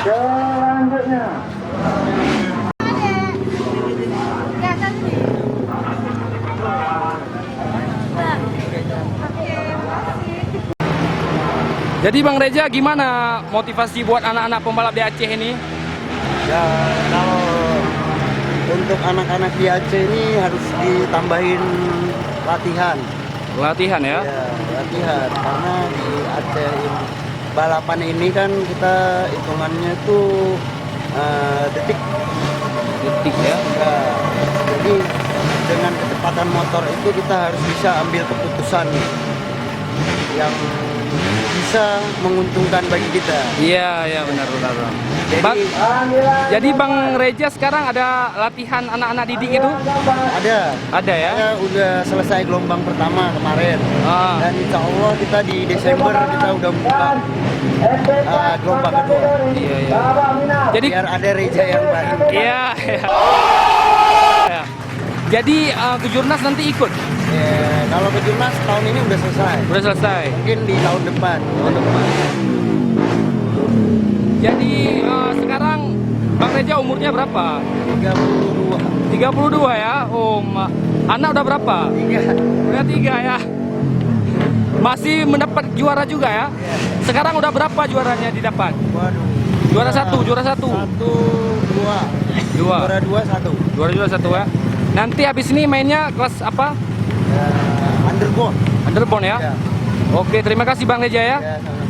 Selanjutnya. Jadi Bang Reja, gimana motivasi buat anak-anak pembalap di Aceh ini? Ya, kalau untuk anak-anak di Aceh ini harus ditambahin latihan. Latihan ya? Ya, latihan. Karena di Aceh balapan ini kan kita hitungannya tuh detik. Detik ya? Ya, jadi dengan kecepatan motor itu kita harus bisa ambil keputusan yang bisa menguntungkan bagi kita. Iya, iya benar. Jadi, Jadi Bang Reja sekarang ada latihan anak-anak didik itu? ada ya? Saya udah selesai gelombang pertama kemarin. Dan insya Allah kita di Desember kita udah buka gelombang kedua. Iya. Jadi Biar ada Reja yang baru. iya. Jadi Kejurnas nanti ikut? Ya, kalau Kejurnas tahun ini udah selesai. Udah selesai. Mungkin di tahun depan. Jadi sekarang Bang Reja umurnya berapa? 32. 32 ya? Oh, anak udah berapa? 3. Udah 3 ya? Masih mendapat juara juga ya? Sekarang udah berapa juaranya didapat? Waduh. Juara satu. 1, 2. Dua. Juara 2, 1. Juara 1 ya? Nanti habis ini mainnya kelas apa? Underbone. Underbone ya? Ya. Oke, terima kasih Bang Reja ya. Ya, sama-sama.